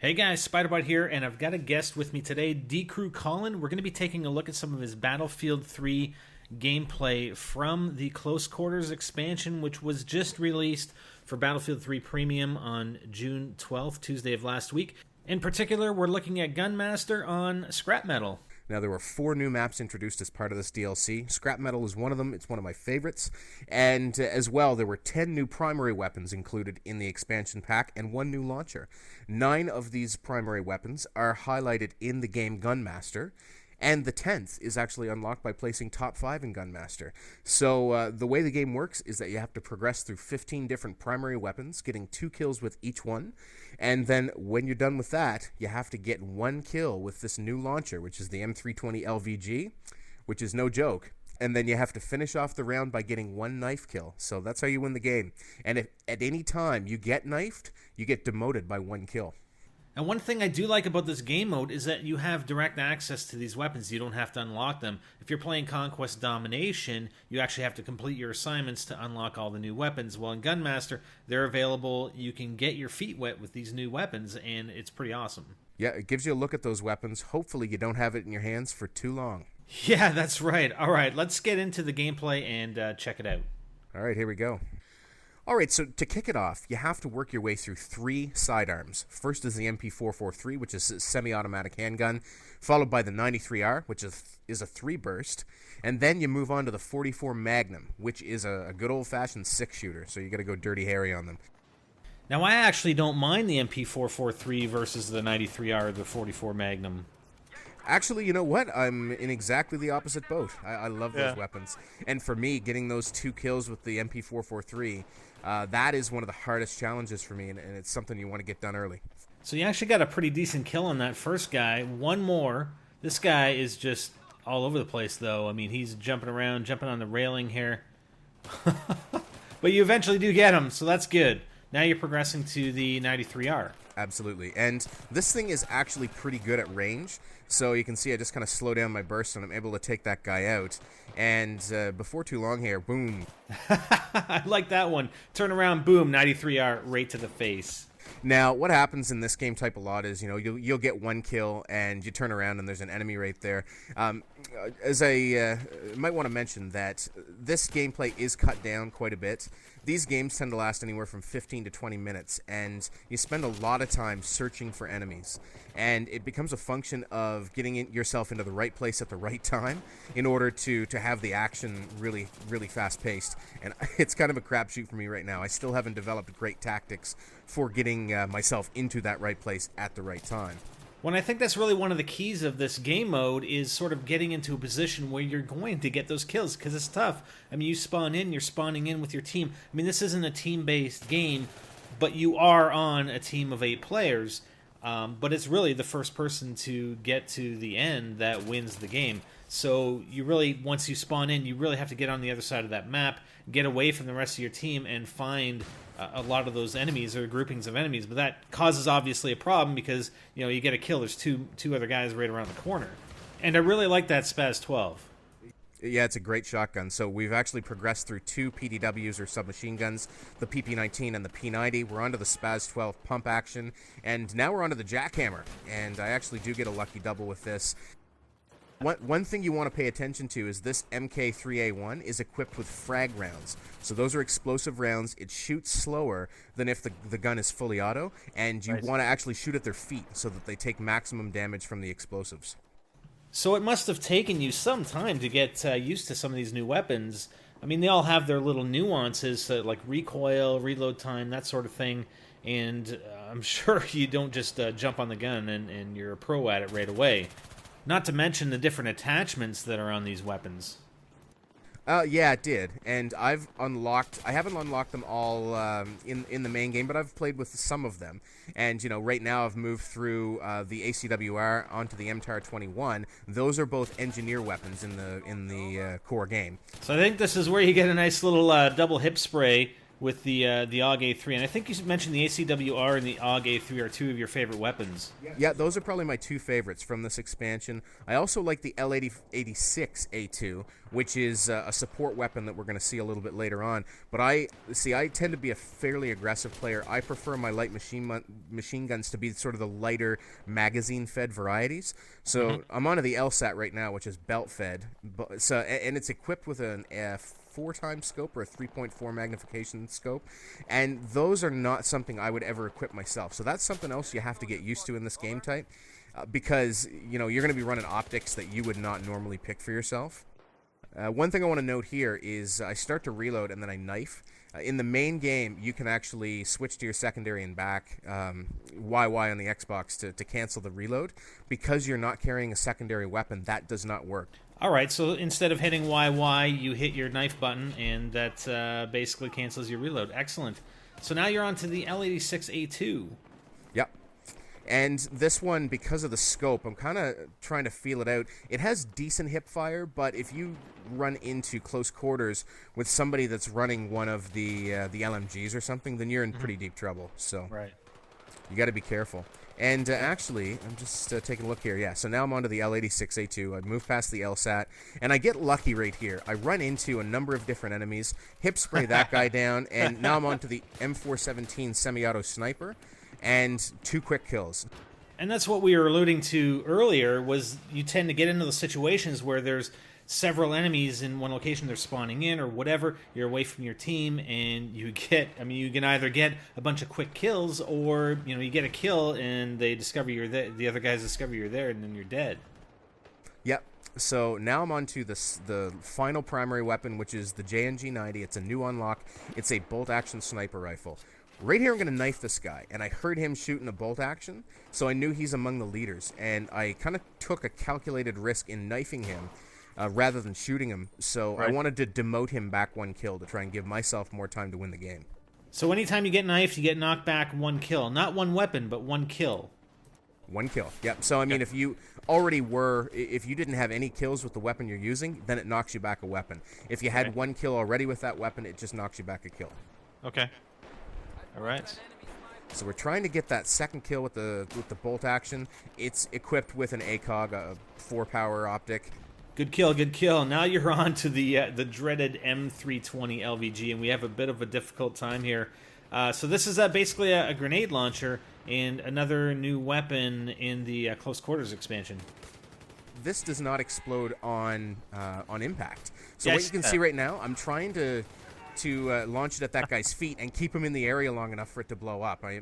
Hey guys, Spiderbot here, and I've got a guest with me today, DCRUColin. We're going to be taking a look at some of his Battlefield 3 gameplay from the Close Quarters expansion, which was just released for Battlefield 3 Premium on June 12th, Tuesday of last week. In particular, we're looking at Gunmaster on Scrap Metal. Now, there were 4 new maps introduced as part of this DLC. Scrap Metal is one of them. It's one of my favorites. And as well, there were 10 new primary weapons included in the expansion pack and 1 new launcher. 9 of these primary weapons are highlighted in the game Gunmaster, and the 10th is actually unlocked by placing top 5 in Gunmaster. So the way the game works is that you have to progress through 15 different primary weapons, getting 2 kills with each one. And then when you're done with that, you have to get 1 kill with this new launcher, which is the M320 LVG, which is no joke. And then you have to finish off the round by getting 1 knife kill. So that's how you win the game. And if at any time you get knifed, you get demoted by 1 kill. And one thing I do like about this game mode is that you have direct access to these weapons. You don't have to unlock them. If you're playing Conquest Domination, you actually have to complete your assignments to unlock all the new weapons. Well, in Gunmaster, they're available. You can get your feet wet with these new weapons, and it's pretty awesome. Yeah, it gives you a look at those weapons. Hopefully you don't have it in your hands for too long. Yeah, that's right. All right, let's get into the gameplay and check it out. All right, here we go. All right, so to kick it off, you have to work your way through 3 sidearms. First is the MP443, which is a semi-automatic handgun, followed by the 93R, which is a 3-burst, and then you move on to the 44 Magnum, which is a good old-fashioned 6-shooter, so you got to go Dirty Harry on them. Now, I actually don't mind the MP443 versus the 93R or the 44 Magnum. Actually, you know what? I'm in exactly the opposite boat. I love those weapons. And for me, getting those 2 kills with the MP443, that is one of the hardest challenges for me, and it's something you want to get done early. So you actually got a pretty decent kill on that first guy. 1 more. This guy is just all over the place, though. I mean, he's jumping around, jumping on the railing here. But you eventually do get him, so that's good. Now you're progressing to the 93R. Absolutely. And this thing is actually pretty good at range. So you can see I just kind of slow down my burst and I'm able to take that guy out. And before too long here, boom. I like that one. Turn around, boom, 93R right to the face. Now, what happens in this game type a lot is, you know, you'll get 1 kill and you turn around and there's an enemy right there. As I might want to mention that this gameplay is cut down quite a bit. These games tend to last anywhere from 15 to 20 minutes, and you spend a lot of time searching for enemies. And it becomes a function of getting yourself into the right place at the right time in order to have the action really, really fast-paced. And it's kind of a crapshoot for me right now. I still haven't developed great tactics for getting myself into that right place at the right time. When I think that's really one of the keys of this game mode is sort of getting into a position where you're going to get those kills, because it's tough. I mean, you spawn in, you're spawning in with your team. I mean, this isn't a team-based game, but you are on a team of 8 players. But it's really the first person to get to the end that wins the game. So you really, once you spawn in, you really have to get on the other side of that map, get away from the rest of your team, and find a lot of those enemies or groupings of enemies. But that causes obviously a problem because, you know, you get a kill, there's two other guys right around the corner. And I really like that Spaz 12. Yeah, it's a great shotgun. So we've actually progressed through 2 PDWs or submachine guns, the PP-19 and the P-90. We're onto the Spaz 12 pump action, and now we're onto the Jackhammer. And I actually do get a lucky double with this. One thing you want to pay attention to is this MK3A1 is equipped with frag rounds. So those are explosive rounds. It shoots slower than if the gun is fully auto, and you want to actually shoot at their feet so that they take maximum damage from the explosives. So it must have taken you some time to get used to some of these new weapons. I mean, they all have their little nuances, like recoil, reload time, that sort of thing. And I'm sure you don't just jump on the gun and you're a pro at it right away. Not to mention the different attachments that are on these weapons. Yeah, it did, and I haven't unlocked them all in the main game, but I've played with some of them. And, you know, right now I've moved through the ACWR onto the MTAR-21. Those are both engineer weapons in the core game. So I think this is where you get a nice little double hip spray with the AUG A3, and I think you mentioned the ACWR and the AUG A3 are two of your favorite weapons. Yeah, those are probably my two favorites from this expansion. I also like the L86 A2, which is a support weapon that we're going to see a little bit later on. But I tend to be a fairly aggressive player. I prefer my light machine guns to be sort of the lighter magazine-fed varieties. So I'm onto the LSAT right now, which is belt-fed. So, and it's equipped with an 4x scope or a 3.4 magnification scope, and those are not something I would ever equip myself. So that's something else you have to get used to in this game type, because you're going to be running optics that you would not normally pick for yourself. One thing I want to note here is I start to reload and then I knife. In the main game, you can actually switch to your secondary and back YY on the Xbox to cancel the reload. Because you're not carrying a secondary weapon, that does not work. All right, so instead of hitting YY, you hit your knife button, and that basically cancels your reload. Excellent. So now you're on to the L86A2. Yep. And this one, because of the scope, I'm kind of trying to feel it out. It has decent hip fire, but if you run into close quarters with somebody that's running one of the LMGs or something, then you're in pretty deep trouble. So you got to be careful. And actually, I'm just taking a look here. Yeah, so now I'm onto the L86A2. I move past the LSAT, and I get lucky right here. I run into a number of different enemies, hip spray that guy down, and now I'm onto the M417 semi-auto sniper, and 2 quick kills. And that's what we were alluding to earlier, was you tend to get into those situations where there's several enemies in one location, they're spawning in or whatever, you're away from your team, and you can either get a bunch of quick kills, or you get a kill and they discover you're there, the other guys discover you're there, and then you're dead. Yep. So now I'm on to the final primary weapon, which is the JNG90. It's a new unlock. It's a bolt-action sniper rifle. Right here I'm going to knife this guy, and I heard him shooting a bolt action, so I knew he's among the leaders, and I kind of took a calculated risk in knifing him rather than shooting him, so I wanted to demote him back 1 kill to try and give myself more time to win the game. So anytime you get knifed, you get knocked back 1 kill. Not 1 weapon, but 1 kill. 1 kill, yep. So, I mean, if you didn't have any kills with the weapon you're using, then it knocks you back a weapon. If you had 1 kill already with that weapon, it just knocks you back a kill. Okay. All right. So we're trying to get that 2nd kill with the bolt action. It's equipped with an ACOG, a 4-power optic. Good kill, good kill. Now you're on to the dreaded M320 LVG, and we have a bit of a difficult time here. So this is basically a grenade launcher and another new weapon in the close quarters expansion. This does not explode on impact. So what you can see right now, I'm trying to launch it at that guy's feet and keep him in the area long enough for it to blow up. I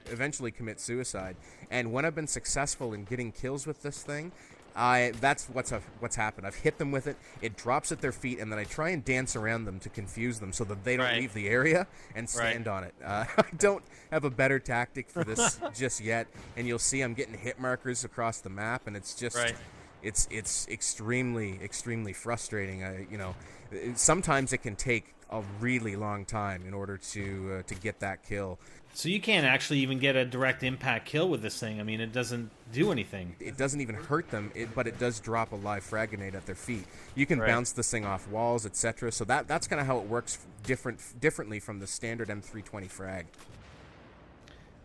eventually commit suicide. And when I've been successful in getting kills with this thing, that's what's happened. I've hit them with it, it drops at their feet, and then I try and dance around them to confuse them so that they don't leave the area and stand on it. I don't have a better tactic for this just yet, and you'll see I'm getting hit markers across the map, and it's just... It's extremely, extremely frustrating. Sometimes it can take a really long time in order to get that kill. So you can't actually even get a direct impact kill with this thing. I mean, it doesn't do anything. It doesn't even hurt them, but it does drop a live frag grenade at their feet. You can bounce this thing off walls, etc. So that's kind of how it works differently from the standard M320 frag.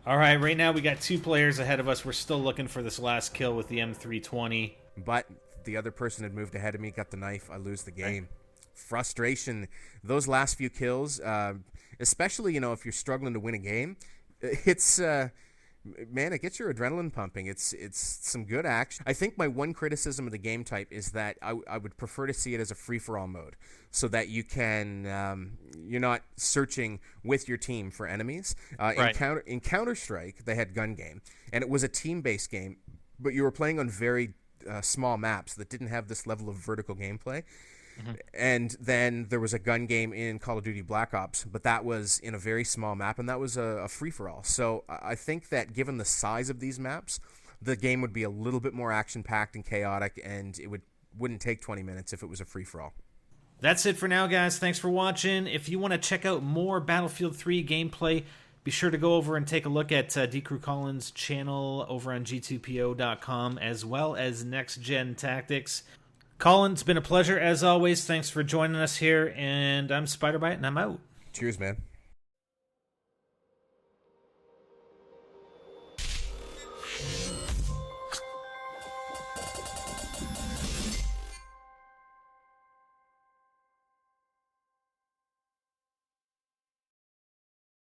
All right, right now we got 2 players ahead of us. We're still looking for this last kill with the M320. But the other person had moved ahead of me, got the knife, I lose the game. Frustration. Those last few kills, especially, if you're struggling to win a game, it's, man, it gets your adrenaline pumping. It's some good action. I think my one criticism of the game type is that I would prefer to see it as a free-for-all mode, so that you can, you're not searching with your team for enemies. In Counter-Strike, they had gun game, and it was a team-based game, but you were playing on very small maps that didn't have this level of vertical gameplay. And then there was a gun game in Call of Duty Black Ops, but that was in a very small map, and that was a free-for-all. So I think that given the size of these maps, the game would be a little bit more action-packed and chaotic, and it wouldn't take 20 minutes if it was a free-for-all. That's it for now, guys. Thanks for watching. If you want to check out more Battlefield 3 gameplay, be sure to go over and take a look at DCRUColin's channel over on G2PO.com, as well as NextGenTactics. Colin, it's been a pleasure as always. Thanks for joining us here, and I'm SpiderBite, and I'm out. Cheers, man.